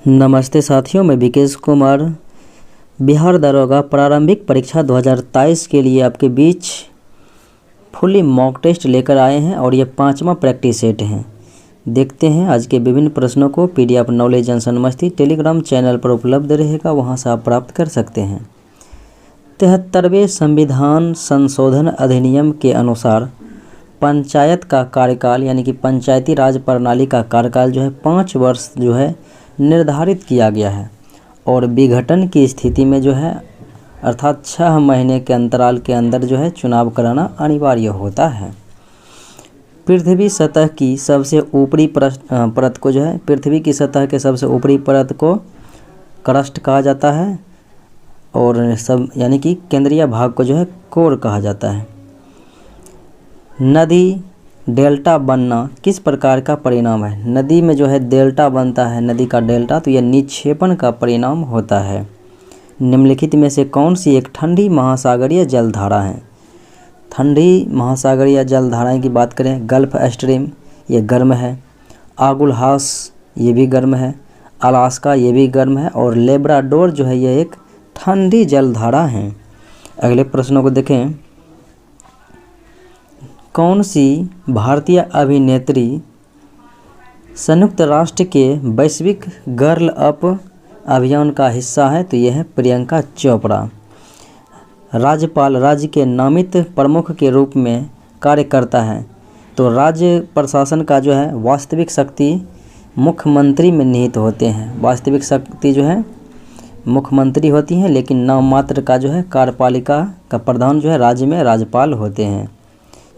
नमस्ते साथियों, मैं विकेश कुमार बिहार दरोगा प्रारंभिक परीक्षा 2023 के लिए आपके बीच फुली मॉक टेस्ट लेकर आए हैं और ये 5वां प्रैक्टिस सेट है। देखते हैं आज के विभिन्न प्रश्नों को। पीडीएफ नॉलेज जंक्शन मस्ती टेलीग्राम चैनल पर उपलब्ध रहेगा, वहां से आप प्राप्त कर सकते हैं। 73वें संविधान संशोधन अधिनियम के अनुसार पंचायत का कार्यकाल यानी कि पंचायती राज प्रणाली का कार्यकाल जो है 5 वर्ष जो है निर्धारित किया गया है और विघटन की स्थिति में जो है अर्थात 6 महीने के अंतराल के अंदर जो है चुनाव कराना अनिवार्य होता है। पृथ्वी सतह की सबसे ऊपरी परत को जो है पृथ्वी की सतह के सबसे ऊपरी परत को क्रस्ट कहा जाता है और सब यानी कि केंद्रीय भाग को जो है कोर कहा जाता है। नदी डेल्टा बनना किस प्रकार का परिणाम है? नदी में जो है डेल्टा बनता है, नदी का डेल्टा, तो यह निक्षेपण का परिणाम होता है। निम्नलिखित में से कौन सी एक ठंडी महासागरीय जलधारा है? ठंडी महासागरीय जलधाराएं की बात करें, गल्फ स्ट्रीम ये गर्म है, आगुलहास ये भी गर्म है, अलास्का ये भी गर्म है और लेब्राडोर जो है ये एक ठंडी जलधारा है। अगले प्रश्नों को देखें। कौन सी भारतीय अभिनेत्री संयुक्त राष्ट्र के वैश्विक गर्ल अप अभियान का हिस्सा है? तो यह है प्रियंका चोपड़ा। राज्यपाल राज्य के नामित प्रमुख के रूप में कार्य करता है, तो राज्य प्रशासन का जो है वास्तविक शक्ति मुख्यमंत्री में निहित होते हैं। वास्तविक शक्ति जो है मुख्यमंत्री होती हैं, लेकिन नाम मात्र का जो है कार्यपालिका का प्रधान जो है राज्य में राज्यपाल होते हैं,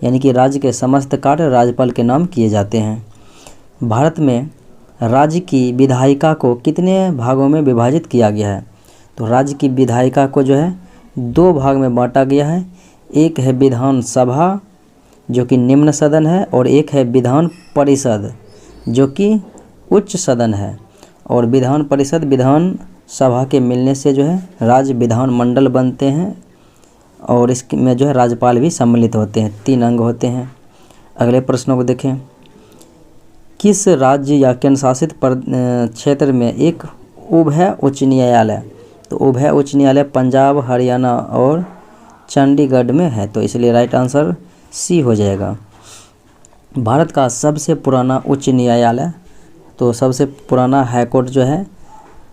यानी कि राज्य के समस्त कार्य राज्यपाल के नाम किए जाते हैं। भारत में राज्य की विधायिका को कितने भागों में विभाजित किया गया है? तो राज्य की विधायिका को जो है 2 भाग में बांटा गया है। एक है विधान सभा जो कि निम्न सदन है और एक है विधान परिषद जो कि उच्च सदन है। और विधान परिषद विधान सभा के मिलने से जो है राज्य विधान मंडल बनते हैं और इसमें जो है राज्यपाल भी सम्मिलित होते हैं। 3 अंग होते हैं। अगले प्रश्नों को देखें। किस राज्य या केंद्र शासित क्षेत्र में एक उभय उच्च न्यायालय? तो उभय उच्च न्यायालय पंजाब, हरियाणा और चंडीगढ़ में है, तो इसलिए राइट आंसर सी हो जाएगा। भारत का सबसे पुराना उच्च न्यायालय, तो सबसे पुराना हाईकोर्ट जो है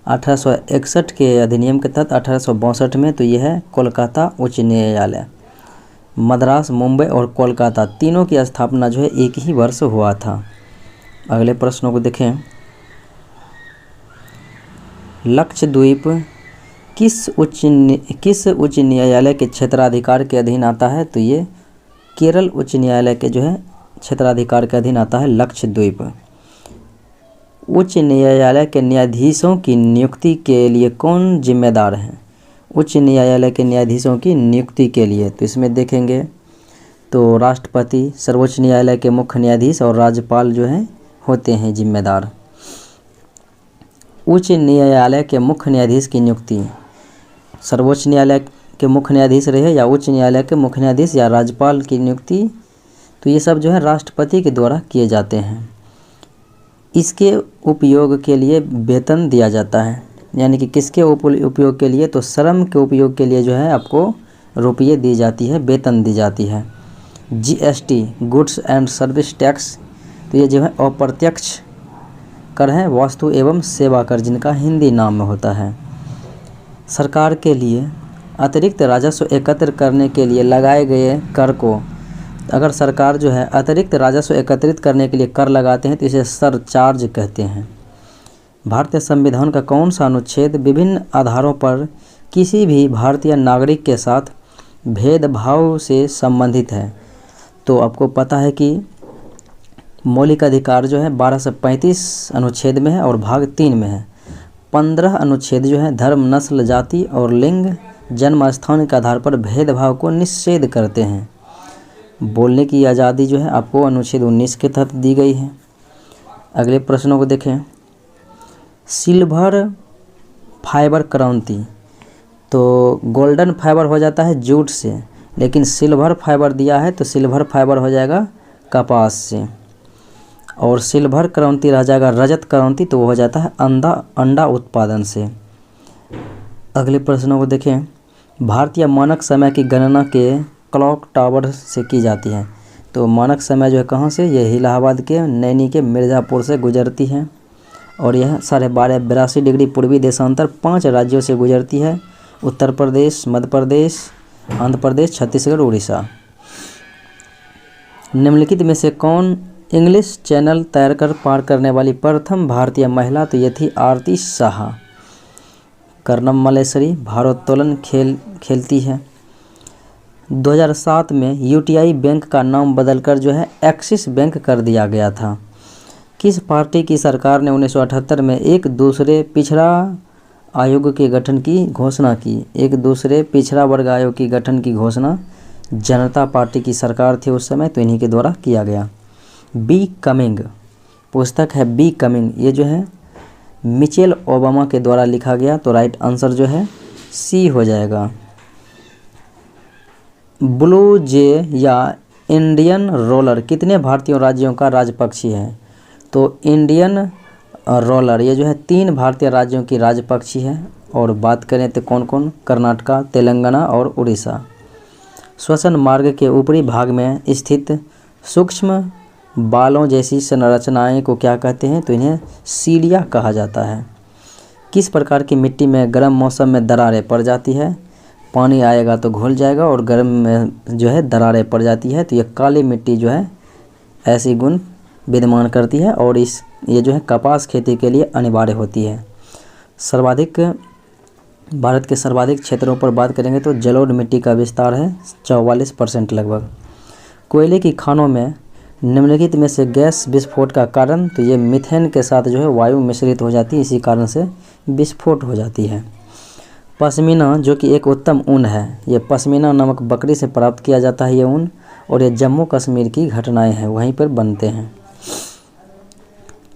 1861 के अधिनियम के तहत 1862 में, तो यह है कोलकाता उच्च न्यायालय। मद्रास, मुंबई और कोलकाता तीनों की स्थापना जो है एक ही वर्ष हुआ था। अगले प्रश्नों को देखें। लक्षद्वीप किस उच्च न्यायालय के क्षेत्राधिकार के अधीन आता है? तो ये केरल उच्च न्यायालय के जो है क्षेत्राधिकार के अधीन आता है लक्षद्वीप। उच्च न्यायालय के न्यायाधीशों की नियुक्ति के लिए कौन जिम्मेदार है? उच्च न्यायालय के न्यायाधीशों की नियुक्ति के लिए तो इसमें देखेंगे तो राष्ट्रपति, सर्वोच्च न्यायालय के मुख्य न्यायाधीश और राज्यपाल जो हैं होते हैं जिम्मेदार। उच्च न्यायालय के मुख्य न्यायाधीश की नियुक्ति सर्वोच्च न्यायालय के मुख्य न्यायाधीश रहे या उच्च न्यायालय के मुख्य न्यायाधीश या राज्यपाल की नियुक्ति, तो ये सब जो है राष्ट्रपति के द्वारा किए जाते हैं। इसके उपयोग के लिए वेतन दिया जाता है, यानी कि किसके उपयोग के लिए? तो श्रम के उपयोग के लिए जो है आपको रुपये दी जाती है, वेतन दी जाती है। GST goods and service tax, तो ये जो है अप्रत्यक्ष कर है, वस्तु एवं सेवा कर जिनका हिंदी नाम में होता है। सरकार के लिए अतिरिक्त राजस्व एकत्र करने के लिए लगाए गए कर को, अगर सरकार जो है अतिरिक्त राजस्व एकत्रित करने के लिए कर लगाते हैं तो इसे सरचार्ज कहते हैं। भारतीय संविधान का कौन सा अनुच्छेद विभिन्न आधारों पर किसी भी भारतीय नागरिक के साथ भेदभाव से संबंधित है? तो आपको पता है कि मौलिक अधिकार जो है 1235 अनुच्छेद में है और भाग 3 में है। 15 अनुच्छेद जो है धर्म, नस्ल, जाति और लिंग, जन्म स्थान के आधार पर भेदभाव को निषेध करते हैं। बोलने की आज़ादी जो है आपको अनुच्छेद 19 के तहत दी गई है। अगले प्रश्नों को देखें। सिल्वर फाइबर क्रांति, तो गोल्डन फाइबर हो जाता है जूट से, लेकिन सिल्वर फाइबर दिया है तो सिल्वर फाइबर हो जाएगा कपास से। और सिल्वर क्रांति रह जाएगा रजत क्रांति, तो वो हो जाता है अंडा उत्पादन से। अगले प्रश्नों को देखें। भारतीय मानक समय की गणना के क्लॉक टावर से की जाती है। तो मानक समय जो है कहाँ से, ये इलाहाबाद के नैनी के मिर्ज़ापुर से गुजरती है और यह 12.82 डिग्री पूर्वी देशांतर 5 राज्यों से गुजरती है। उत्तर प्रदेश, मध्य प्रदेश, आंध्र प्रदेश, छत्तीसगढ़, उड़ीसा। निम्नलिखित में से कौन इंग्लिश चैनल तैरकर पार करने वाली प्रथम भारतीय महिला, तो ये थी आरती शाह। कर्णम मल्लेश्वरी भारोत्तोलन खेलती है। 2007 में यूटीआई बैंक का नाम बदलकर जो है एक्सिस बैंक कर दिया गया था। किस पार्टी की सरकार ने 1978 में एक दूसरे पिछड़ा आयोग के गठन की घोषणा की? एक दूसरे पिछड़ा वर्ग आयोग की गठन की घोषणा जनता पार्टी की सरकार थी उस समय, तो इन्हीं के द्वारा किया गया। बी कमिंग पुस्तक है, बी कमिंग, ये जो है मिचेल ओबामा के द्वारा लिखा गया, तो राइट आंसर जो है सी हो जाएगा। ब्लू जे या इंडियन रोलर कितने भारतीय राज्यों का राजपक्षी है? तो इंडियन रोलर ये जो है 3 भारतीय राज्यों की राजपक्षी है। और बात करें तो कौन कौन, कर्नाटका, तेलंगाना और उड़ीसा। श्वसन मार्ग के ऊपरी भाग में स्थित सूक्ष्म बालों जैसी संरचनाएं को क्या कहते हैं? तो इन्हें सीलिया कहा जाता है। किस प्रकार की मिट्टी में गर्म मौसम में दरारें पड़ जाती है? पानी आएगा तो घुल जाएगा और गर्म में जो है दरारें पड़ जाती है, तो ये काली मिट्टी जो है ऐसी गुण विद्यमान करती है और ये जो है कपास खेती के लिए अनिवार्य होती है। भारत के सर्वाधिक क्षेत्रों पर बात करेंगे तो जलोढ़ मिट्टी का विस्तार है 44% लगभग। कोयले की खानों में निम्नलिखित में से गैस विस्फोट का कारण, तो ये मीथेन के साथ जो है वायु मिश्रित हो जाती है, इसी कारण से विस्फोट हो जाती है। पश्मीना जो कि एक उत्तम ऊन है, ये पश्मीना नामक बकरी से प्राप्त किया जाता है ये ऊन, और ये जम्मू कश्मीर की घटनाएं हैं वहीं पर बनते हैं।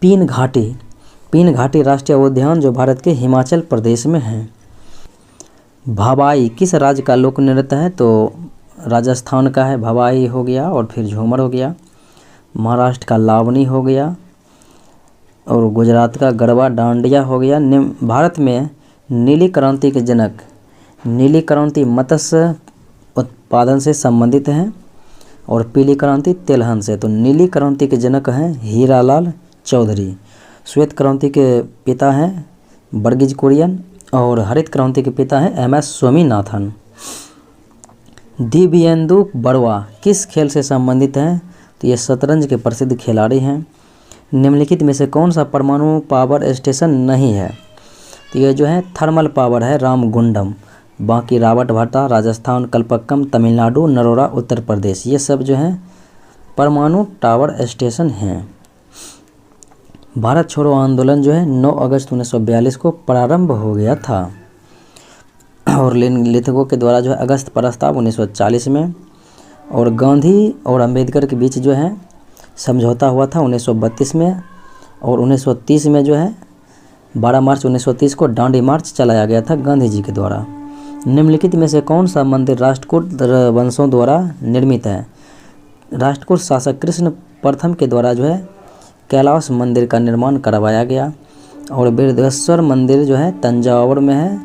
पीन घाटी राष्ट्रीय उद्यान जो भारत के हिमाचल प्रदेश में है। भवाई किस राज्य का लोक नृत्य है? तो राजस्थान का है, भवाई हो गया, और फिर झूमर हो गया। महाराष्ट्र का लावनी हो गया, और गुजरात का गरबा डांडिया हो गया। भारत में नीली क्रांति के जनक, नीली क्रांति मत्स्य उत्पादन से संबंधित है और पीली क्रांति तिलहन से। तो नीली क्रांति के जनक हैं हीरालाल चौधरी। श्वेत क्रांति के पिता हैं वर्गीज कुरियन, और हरित क्रांति के पिता हैं एम एस स्वामीनाथन। दिव्येंदु बड़वा किस खेल से संबंधित हैं? तो ये शतरंज के प्रसिद्ध खिलाड़ी हैं। निम्नलिखित में से कौन सा परमाणु पावर स्टेशन नहीं है? तो ये जो है थर्मल पावर है रामगुंडम, बाकी रावतभाटा राजस्थान, कलपक्कम तमिलनाडु, नरोरा उत्तर प्रदेश, ये सब जो हैं परमाणु टावर स्टेशन हैं। भारत छोड़ो आंदोलन जो है 9 अगस्त 1942 को प्रारंभ हो गया था, और लेखकों के द्वारा जो है अगस्त प्रस्ताव 1940 में, और गांधी और अंबेडकर के बीच जो है समझौता हुआ था 1932 में, और 1930 में जो है 12 मार्च 1930 को दांडी मार्च चलाया गया था गांधी जी के द्वारा। निम्नलिखित में से कौन सा मंदिर राष्ट्रकूट वंशों द्वारा निर्मित है? राष्ट्रकूट शासक कृष्ण प्रथम के द्वारा जो है कैलाश मंदिर का निर्माण करवाया गया, और बृहदेश्वर मंदिर जो है तंजावुर में है,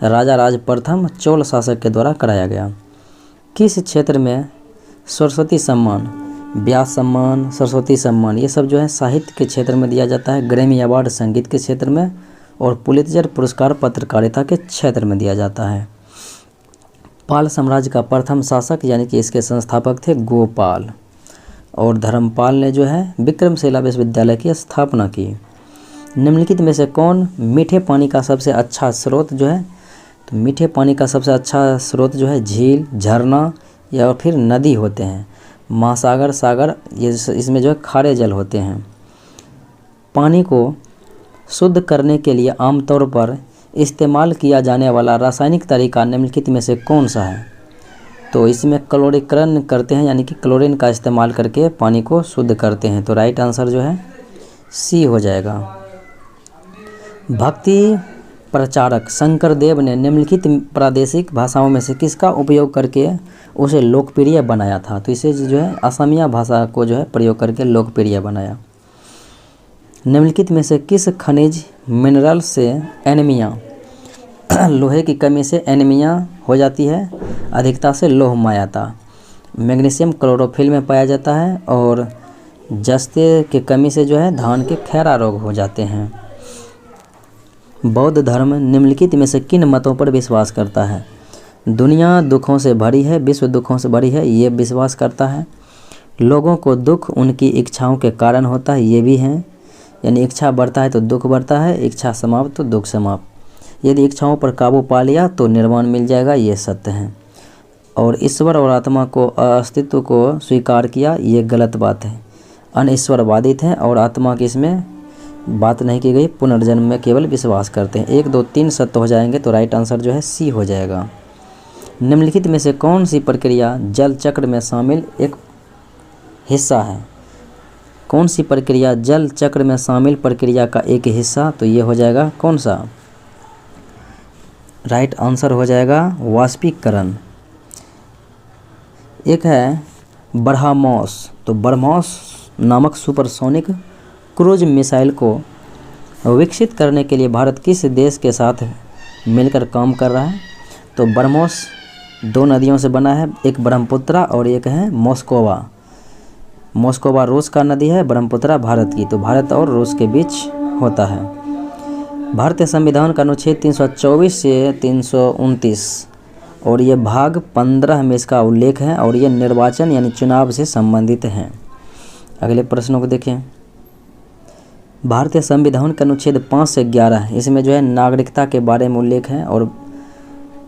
राजा राज प्रथम चोल शासक के द्वारा कराया गया। किस क्षेत्र में सरस्वती सम्मान, व्यास सम्मान, सरस्वती सम्मान, ये सब जो है साहित्य के क्षेत्र में दिया जाता है, ग्रैमी अवार्ड संगीत के क्षेत्र में, और पुलित्जर पुरस्कार पत्रकारिता के क्षेत्र में दिया जाता है। पाल साम्राज्य का प्रथम शासक यानी कि इसके संस्थापक थे गोपाल, और धर्मपाल ने जो है विक्रमशिला विश्वविद्यालय की स्थापना की। निम्नलिखित में से कौन मीठे पानी का सबसे अच्छा स्रोत जो है? तो मीठे पानी का सबसे अच्छा स्रोत जो है झील, झरना या फिर नदी होते हैं। महासागर, सागर, ये इसमें जो है खारे जल होते हैं। पानी को शुद्ध करने के लिए आमतौर पर इस्तेमाल किया जाने वाला रासायनिक तरीका निम्नलिखित में से कौन सा है? तो इसमें क्लोरीकरण करते हैं, यानी कि क्लोरीन का इस्तेमाल करके पानी को शुद्ध करते हैं, तो राइट आंसर जो है सी हो जाएगा। भक्ति प्रचारक शंकरदेव ने निम्नलिखित प्रादेशिक भाषाओं में से किसका उपयोग करके उसे लोकप्रिय बनाया था? तो इसे जो है असमिया भाषा को जो है प्रयोग करके लोकप्रिय बनाया। निम्नलिखित में से किस खनिज मिनरल से एनीमिया लोहे की कमी से एनीमिया हो जाती है? अधिकता से लौह मायाता। मैग्नीशियम क्लोरोफिल में पाया जाता है और जस्ते की कमी से जो है धान के खैरा रोग हो जाते हैं। बौद्ध धर्म निम्नलिखित में से किन मतों पर विश्वास करता है? दुनिया दुखों से भरी है, विश्व दुखों से भरी है, ये विश्वास करता है। लोगों को दुख उनकी इच्छाओं के कारण होता है, ये भी है। यानी इच्छा बढ़ता है तो दुख बढ़ता है, इच्छा समाप्त तो दुख समाप्त। यदि इच्छाओं पर काबू पा लिया तो निर्वाण मिल जाएगा, ये सत्य है। और ईश्वर और आत्मा को अस्तित्व को स्वीकार किया, ये गलत बात है। अन्य ईश्वरवादी हैं और आत्मा की इसमें बात नहीं की गई, पुनर्जन्म में केवल विश्वास करते हैं। 1, 2, 3 सत्य हो जाएंगे तो राइट आंसर जो है सी हो जाएगा। निम्नलिखित में से कौन सी प्रक्रिया जल चक्र में शामिल एक हिस्सा है? कौन सी प्रक्रिया जल चक्र में शामिल प्रक्रिया का एक हिस्सा? तो ये हो जाएगा कौन सा? राइट आंसर हो जाएगा वाष्पीकरण। एक है ब्रह्मोस। तो ब्रह्मोस नामक सुपरसोनिक क्रूज मिसाइल को विकसित करने के लिए भारत किस देश के साथ मिलकर काम कर रहा है? तो ब्रह्मोस 2 नदियों से बना है, एक ब्रह्मपुत्रा और एक है मोस्कोवा। मोस्कोवा रूस का नदी है, ब्रह्मपुत्रा भारत की। तो भारत और रूस के बीच होता है। भारतीय संविधान का अनुच्छेद 324 से 329 और ये भाग 15 में इसका उल्लेख है और ये निर्वाचन यानी चुनाव से संबंधित हैं। अगले प्रश्नों को देखें। भारतीय संविधान का अनुच्छेद 5 से 11 इसमें जो है नागरिकता के बारे में उल्लेख है और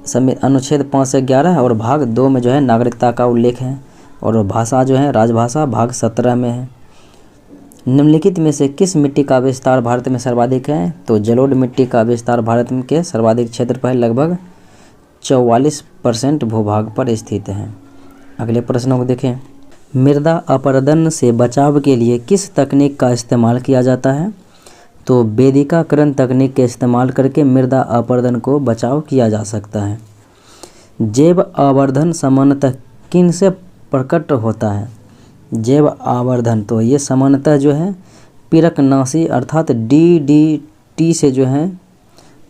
अनुच्छेद 5 से 11 और भाग 2 में जो है नागरिकता का उल्लेख है और भाषा जो है राजभाषा भाग 17 में है। निम्नलिखित में से किस मिट्टी का विस्तार भारत में सर्वाधिक है? तो जलोढ़ मिट्टी का विस्तार भारत में के सर्वाधिक क्षेत्र पर लगभग 44% भूभाग पर स्थित है। अगले प्रश्नों को देखें। मृदा अपरदन से बचाव के लिए किस तकनीक का इस्तेमाल किया जाता है? तो वेदिकाकरण तकनीक के इस्तेमाल करके मृदा अपरदन को बचाव किया जा सकता है। जैव आवर्धन सामान्यतः किन से प्रकट होता है? जैव आवर्धन तो ये सामान्यतः जो है पीरकनाशी अर्थात DDT से जो है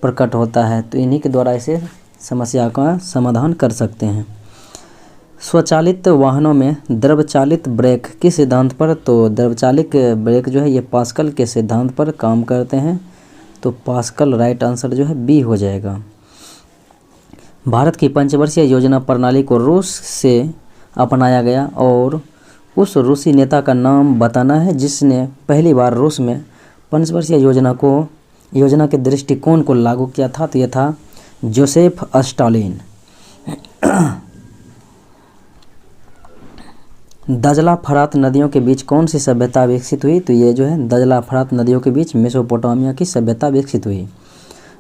प्रकट होता है। तो इन्हीं के द्वारा इसे समस्या का समाधान कर सकते हैं। स्वचालित वाहनों में द्रवचालित ब्रेक किस सिद्धांत पर? तो द्रवचालित ब्रेक जो है ये पास्कल के सिद्धांत पर काम करते हैं। तो पास्कल राइट आंसर जो है बी हो जाएगा। भारत की पंचवर्षीय योजना प्रणाली को रूस से अपनाया गया और उस रूसी नेता का नाम बताना है जिसने पहली बार रूस में पंचवर्षीय योजना के दृष्टिकोण को लागू किया था। तो यह था जोसेफ स्टालिन। दजला फरात नदियों के बीच कौन सी सभ्यता विकसित हुई? तो ये जो है दजला फरात नदियों के बीच मेसोपोटामिया की सभ्यता विकसित हुई।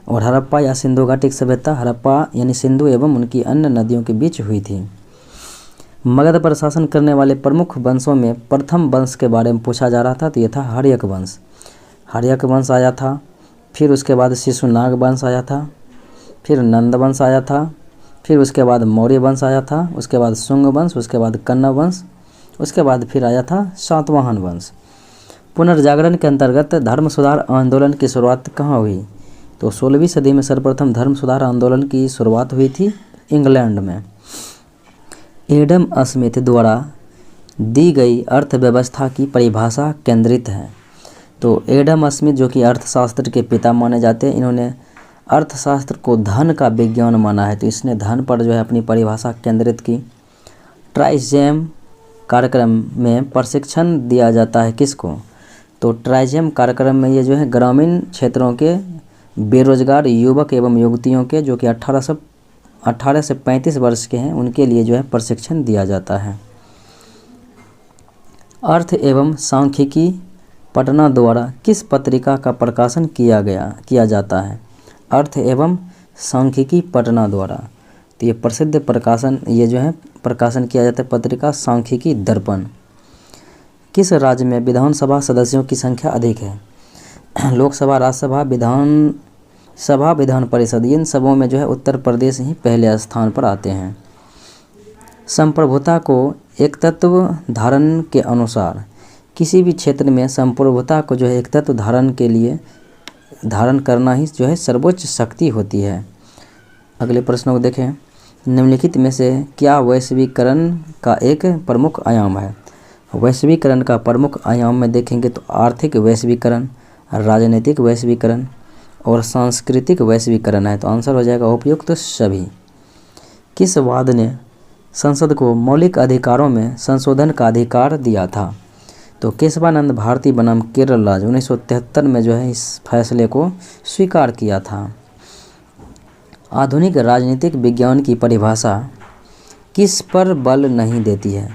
और हड़प्पा या सिंधु घाटी सभ्यता हड़प्पा यानी सिंधु एवं उनकी अन्य नदियों के बीच हुई थी। मगध पर शासन करने वाले प्रमुख वंशों में प्रथम वंश के बारे में पूछा जा रहा था। तो ये था हर्यक वंश। हर्यक वंश आया था, फिर उसके बाद शिशुनाग वंश आया था, फिर नंद वंश आया था, फिर उसके बाद मौर्य वंश आया था, उसके बाद शुंग वंश, उसके बाद कन्नव वंश, उसके बाद फिर आया था सातवाहन वंश। पुनर्जागरण के अंतर्गत धर्म सुधार आंदोलन की शुरुआत कहाँ हुई? तो 16वीं सदी में सर्वप्रथम धर्म सुधार आंदोलन की शुरुआत हुई थी इंग्लैंड में। एडम स्मिथ द्वारा दी गई अर्थव्यवस्था की परिभाषा केंद्रित है। तो एडम स्मिथ जो कि अर्थशास्त्र के पिता माने जाते हैं, इन्होंने अर्थशास्त्र को धन का विज्ञान माना है। तो इसने धन पर जो है अपनी परिभाषा केंद्रित की। ट्राइजेम कार्यक्रम में प्रशिक्षण दिया जाता है किसको? तो ट्राइजेम कार्यक्रम में ये जो है ग्रामीण क्षेत्रों के बेरोजगार युवक एवं युवतियों के जो कि 18 से 35 वर्ष के हैं उनके लिए जो है प्रशिक्षण दिया जाता है। अर्थ एवं सांख्यिकी पटना द्वारा किस पत्रिका का प्रकाशन किया जाता है? अर्थ एवं सांख्यिकी पटना द्वारा। तो ये प्रसिद्ध प्रकाशन ये जो है प्रकाशन किया जाता है पत्रिका सांख्यिकी दर्पण। किस राज्य में विधानसभा सदस्यों की संख्या अधिक है? लोकसभा, राज्यसभा, विधानसभा, विधान परिषद, इन सबों में जो है उत्तर प्रदेश ही पहले स्थान पर आते हैं। संप्रभुता को एक तत्व धारण के अनुसार किसी भी क्षेत्र में संप्रभुता को जो है एक तत्व धारण करना ही जो है सर्वोच्च शक्ति होती है। अगले प्रश्नों को देखें। निम्नलिखित में से क्या वैश्वीकरण का एक प्रमुख आयाम है? वैश्वीकरण का प्रमुख आयाम में देखेंगे तो आर्थिक वैश्वीकरण, राजनीतिक वैश्वीकरण और सांस्कृतिक वैश्वीकरण है। तो आंसर हो जाएगा उपयुक्त तो सभी। किस वाद ने संसद को मौलिक अधिकारों में संशोधन का अधिकार दिया था? तो केशवानंद भारती बनाम केरल राज्य 1973 में जो है इस फैसले को स्वीकार किया था। आधुनिक राजनीतिक विज्ञान की परिभाषा किस पर बल नहीं देती है?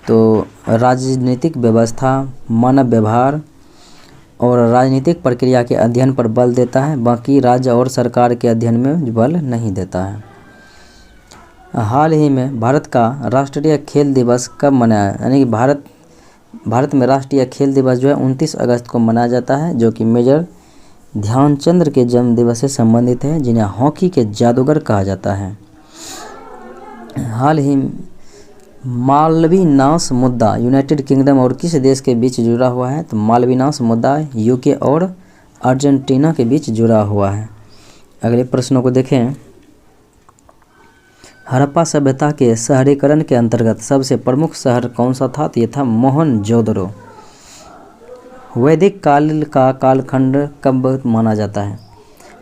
तो राजनीतिक व्यवस्था, मानव व्यवहार और राजनीतिक प्रक्रिया के अध्ययन पर बल देता है, बाकी राज्य और सरकार के अध्ययन में बल नहीं देता है। हाल ही में भारत का राष्ट्रीय खेल दिवस कब मनाया? यानी कि भारत में राष्ट्रीय खेल दिवस जो है 29 अगस्त को मनाया जाता है, जो कि मेजर ध्यानचंद के जन्म दिवस से संबंधित है, जिन्हें हॉकी के जादूगर कहा जाता है। हाल ही मालवीनास मुद्दा यूनाइटेड किंगडम और किस देश के बीच जुड़ा हुआ है? तो मालवीनास मुद्दा यूके और अर्जेंटीना के बीच जुड़ा हुआ है। अगले प्रश्नों को देखें। हड़प्पा सभ्यता के शहरीकरण के अंतर्गत सबसे प्रमुख शहर कौन सा था? तो ये था मोहनजोदड़ो। वैदिक काल का कालखंड कब माना जाता है?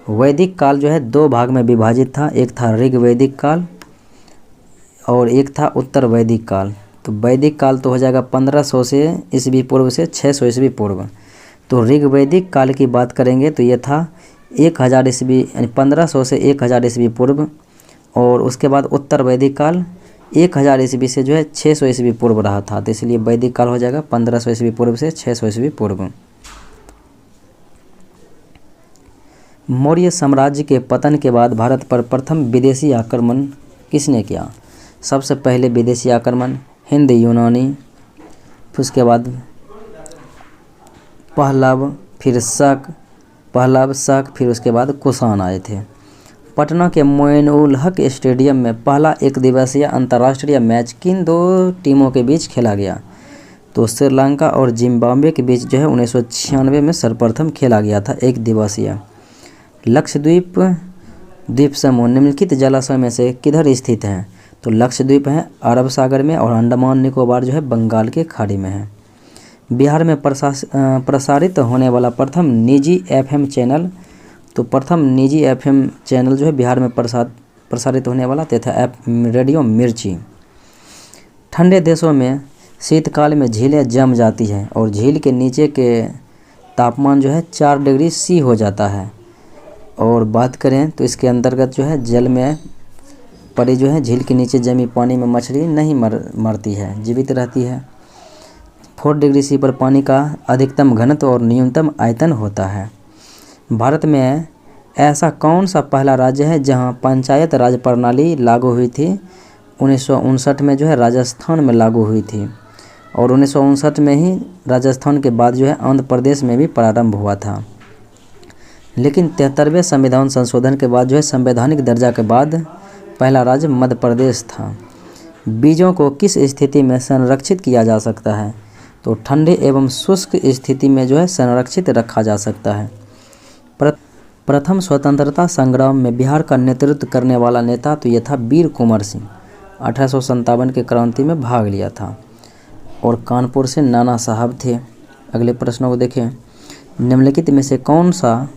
वैदिक काल जो है 2 भाग में विभाजित था। एक था ऋग्वैदिक काल और एक था उत्तर वैदिक काल। तो वैदिक काल तो हो जाएगा 1500 से ईस्वी पूर्व से 600 ईस्वी पूर्व। तो ऋग्वैदिक काल की बात करेंगे तो ये था 1000 ईस्वी यानी 1500 से 1000 ईस्वी पूर्व। और उसके बाद उत्तर वैदिक काल 1000 ईस्वी से जो है 600 ईस्वी पूर्व रहा था। तो इसलिए वैदिक काल हो जाएगा 1500 ईस्वी पूर्व से 600 ईस्वी पूर्व। मौर्य साम्राज्य के पतन के बाद भारत पर प्रथम विदेशी आक्रमण किसने किया? सबसे पहले विदेशी आक्रमण हिंद यूनानी, फिर उसके बाद पहलव, फिर शक, फिर उसके बाद कुषाण आए थे। पटना के मोइनुल-हक स्टेडियम में पहला एक दिवसीय अंतर्राष्ट्रीय मैच किन 2 टीमों के बीच खेला गया? तो श्रीलंका और जिम्बाब्वे के बीच जो है 1996 में सर्वप्रथम खेला गया था एक दिवसीय। लक्षद्वीप द्वीप समूह निम्नलिखित जलाशय में से किधर स्थित है? तो लक्षद्वीप है अरब सागर में और अंडमान निकोबार जो है बंगाल के खाड़ी में है। बिहार में प्रसारित होने वाला प्रथम निजी एफएम चैनल, तो प्रथम निजी एफएम चैनल जो है बिहार में प्रसारित होने वाला तथा रेडियो मिर्ची। ठंडे देशों में शीतकाल में झीलें जम जाती हैं और झील के नीचे के तापमान जो है 4 डिग्री सी हो जाता है। और बात करें तो इसके अंतर्गत जो है जल में पड़ी जो है झील के नीचे जमी पानी में मछली नहीं मरती है, जीवित रहती है। 4 डिग्री सी पर पानी का अधिकतम घनत्व और न्यूनतम आयतन होता है। भारत में ऐसा कौन सा पहला राज्य है जहां पंचायत राज प्रणाली लागू हुई थी? 1959 में जो है राजस्थान में लागू हुई थी और 1959 में ही राजस्थान के बाद जो है आंध्र प्रदेश में भी प्रारंभ हुआ था। लेकिन 73वें संविधान संशोधन के बाद जो है संवैधानिक दर्जा के बाद पहला राज्य मध्य प्रदेश था। बीजों को किस स्थिति में संरक्षित किया जा सकता है? तो ठंडे एवं शुष्क स्थिति में जो है संरक्षित रखा जा सकता है। प्रथम स्वतंत्रता संग्राम में बिहार का नेतृत्व करने वाला नेता तो यह था वीर कुंवर सिंह। 1857 के क्रांति में भाग लिया था और कानपुर से नाना साहब थे। अगले प्रश्नों को देखें। निम्नलिखित में से कौन सा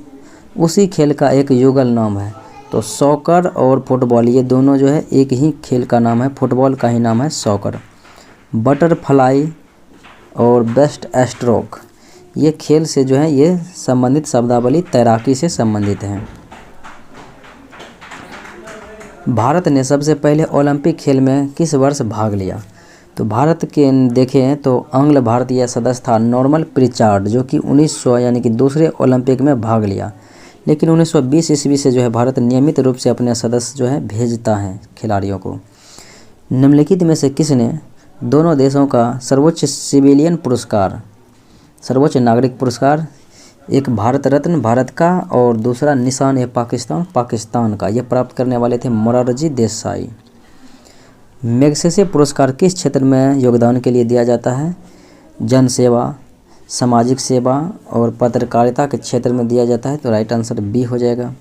उसी खेल का एक युगल नाम है? तो सॉकर और फुटबॉल ये दोनों जो है एक ही खेल का नाम है, फुटबॉल का ही नाम है सॉकर। बटरफ्लाई और बेस्ट स्ट्रोक ये खेल से जो है ये संबंधित शब्दावली तैराकी से संबंधित है। भारत ने सबसे पहले ओलंपिक खेल में किस वर्ष भाग लिया? तो भारत के देखें तो आंग्ल भारतीय सदस्य था नॉर्मन प्रिचार्ड, जो कि 1900 यानी कि दूसरे ओलंपिक में भाग लिया। लेकिन 1920 ईस्वी से जो है भारत नियमित रूप से अपने सदस्य जो है भेजता है खिलाड़ियों को। निम्नलिखित में से किसने दोनों देशों का सर्वोच्च सिविलियन पुरस्कार, सर्वोच्च नागरिक पुरस्कार, एक भारत रत्न भारत का और दूसरा निशान-ए-पाकिस्तान पाकिस्तान का, ये प्राप्त करने वाले थे मोरारजी देसाई। मैग्सेसे पुरस्कार किस क्षेत्र में योगदान के लिए दिया जाता है? जन सेवा, सामाजिक सेवा और पत्रकारिता के क्षेत्र में दिया जाता है, तो राइट आंसर बी हो जाएगा।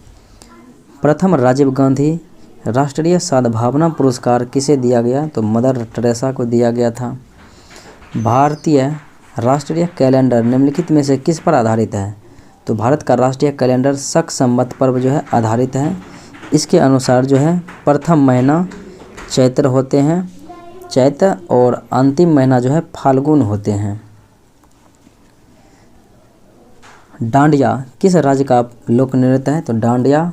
प्रथम राजीव गांधी राष्ट्रीय सद्भावना पुरस्कार किसे दिया गया? तो मदर टेरेसा को दिया गया था। भारतीय राष्ट्रीय कैलेंडर निम्नलिखित में से किस पर आधारित है? तो भारत का राष्ट्रीय कैलेंडर शक संवत पर जो है आधारित है। इसके अनुसार जो है प्रथम महीना चैत्र होते हैं, चैत्र, और अंतिम महीना जो है फाल्गुन होते हैं। डांडिया किस राज्य का लोक नृत्य है? तो डांडिया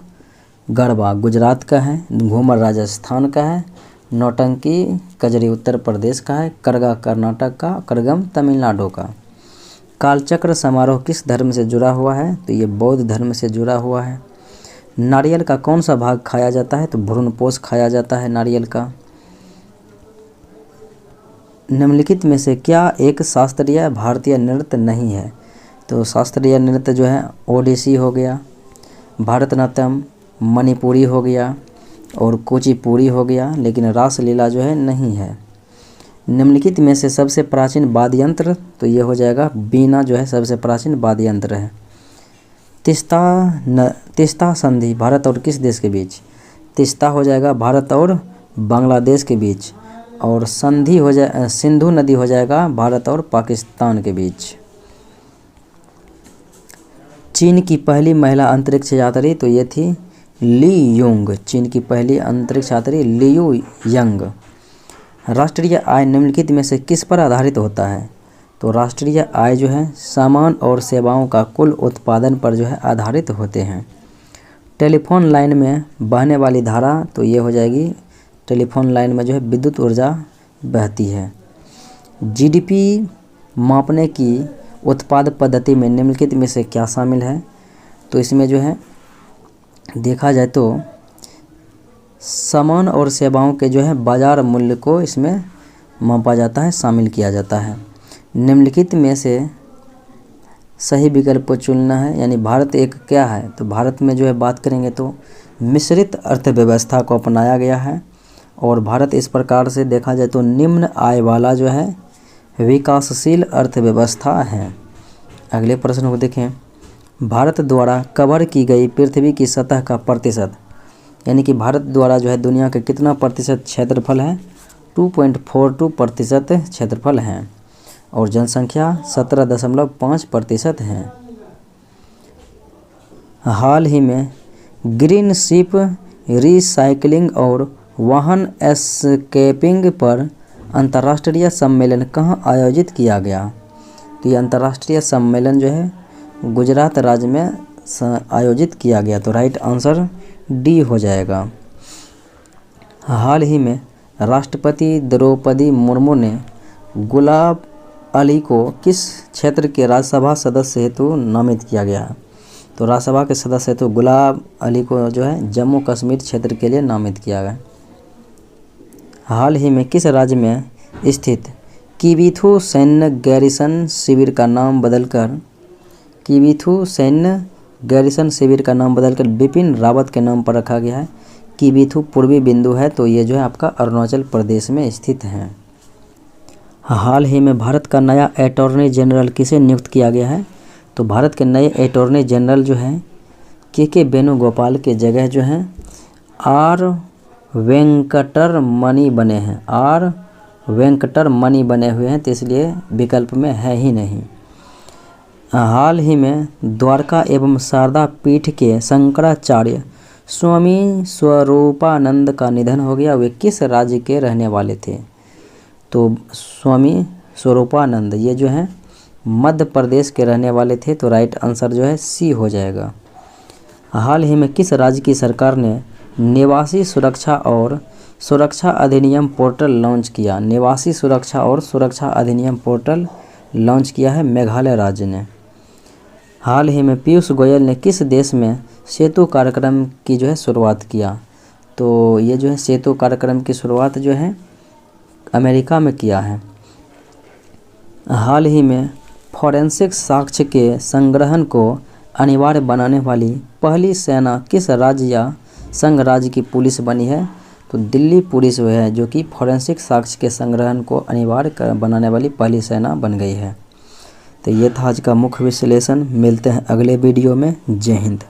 गरबा गुजरात का है, घूमर राजस्थान का है, नौटंकी कजरी उत्तर प्रदेश का है, करगा कर्नाटक का, करगम तमिलनाडु का। कालचक्र समारोह किस धर्म से जुड़ा हुआ है? तो ये बौद्ध धर्म से जुड़ा हुआ है। नारियल का कौन सा भाग खाया जाता है? तो भ्रूणपोष खाया जाता है नारियल का। निम्नलिखित में से क्या एक शास्त्रीय भारतीय नृत्य नहीं है? तो शास्त्रीय नृत्य जो है ओडिसी हो गया, भरतनाट्यम, मणिपुरी हो गया और कुचिपुड़ी हो गया, लेकिन रासलीला जो है नहीं है। निम्नलिखित में से सबसे प्राचीन वाद्य यंत्र? तो ये हो जाएगा बीना जो है सबसे प्राचीन वाद्य यंत्र है। तीस्ता संधि भारत और किस देश के बीच? तीस्ता हो जाएगा भारत और बांग्लादेश के बीच, और संधि हो जाए सिंधु नदी हो जाएगा भारत और पाकिस्तान के बीच। चीन की पहली महिला अंतरिक्ष यात्री? तो ये थी ली यूंग। चीन की पहली अंतरिक्ष यात्री लियू यंग। राष्ट्रीय आय निम्नलिखित में से किस पर आधारित होता है? तो राष्ट्रीय आय जो है सामान और सेवाओं का कुल उत्पादन पर जो है आधारित होते हैं। टेलीफोन लाइन में बहने वाली धारा? तो ये हो जाएगी, टेलीफोन लाइन में जो है विद्युत ऊर्जा बहती है। जीडीपी मापने की उत्पाद पद्धति में निम्नलिखित में से क्या शामिल है? तो इसमें जो है देखा जाए तो सामान और सेवाओं के जो है बाजार मूल्य को इसमें मापा जाता है, शामिल किया जाता है। निम्नलिखित में से सही विकल्प को चुनना है, यानी भारत एक क्या है? तो भारत में जो है बात करेंगे तो मिश्रित अर्थव्यवस्था को अपनाया गया है, और भारत इस प्रकार से देखा जाए तो निम्न आय वाला जो है विकासशील अर्थव्यवस्था है। अगले प्रश्न को देखें। भारत द्वारा कवर की गई पृथ्वी की सतह का प्रतिशत, यानी कि भारत द्वारा जो है दुनिया का कितना प्रतिशत क्षेत्रफल है? 2.42% क्षेत्रफल है, और जनसंख्या 17.5% है। हाल ही में ग्रीन शिप रिसाइकलिंग और वाहन एस्केपिंग पर अंतर्राष्ट्रीय सम्मेलन कहाँ आयोजित किया गया? तो ये अंतर्राष्ट्रीय सम्मेलन जो है गुजरात राज्य में आयोजित किया गया, तो राइट आंसर डी हो जाएगा। हाल ही में राष्ट्रपति द्रौपदी मुर्मू ने गुलाब अली को किस क्षेत्र के राज्यसभा सदस्य हेतु नामित किया गया? तो राज्यसभा के सदस्य हेतु गुलाब अली को जो है जम्मू कश्मीर क्षेत्र के लिए नामित किया गया। हाल ही में किस राज्य में स्थित किबिथु सैन्य गैरिसन शिविर का नाम बदलकर बिपिन रावत के नाम पर रखा गया है? किबिथु पूर्वी बिंदु है, तो ये जो है आपका अरुणाचल प्रदेश में स्थित है। हाल ही में भारत का नया अटॉर्नी जनरल किसे नियुक्त किया गया है? तो भारत के नए अटॉर्नी जनरल जो है के वेणुगोपाल के जगह जो है आर वेंकटरमणि बने हैं। आर वेंकटरमणि बने हुए हैं, तो इसलिए विकल्प में है ही नहीं। हाल ही में द्वारका एवं शारदा पीठ के शंकराचार्य स्वामी स्वरूपानंद का निधन हो गया। वे किस राज्य के रहने वाले थे? तो स्वामी स्वरूपानंद ये जो है मध्य प्रदेश के रहने वाले थे, तो राइट आंसर जो है सी हो जाएगा। हाल ही में किस राज्य की सरकार ने निवासी सुरक्षा और सुरक्षा अधिनियम पोर्टल लॉन्च किया? निवासी सुरक्षा और सुरक्षा अधिनियम पोर्टल लॉन्च किया है मेघालय राज्य ने। हाल ही में पीयूष गोयल ने किस देश में सेतु कार्यक्रम की जो है शुरुआत किया? तो ये जो है सेतु कार्यक्रम की शुरुआत जो है अमेरिका में किया है। हाल ही में फॉरेंसिक साक्ष्य के संग्रहण को अनिवार्य बनाने वाली पहली सेना किस राज्य या संघ राज्य की पुलिस बनी है? तो दिल्ली पुलिस वो है जो कि फॉरेंसिक साक्ष्य के संग्रहण को अनिवार्य बनाने वाली पहली सेना बन गई है। तो ये था आज का मुख्य विश्लेषण। मिलते हैं अगले वीडियो में। जय हिंद।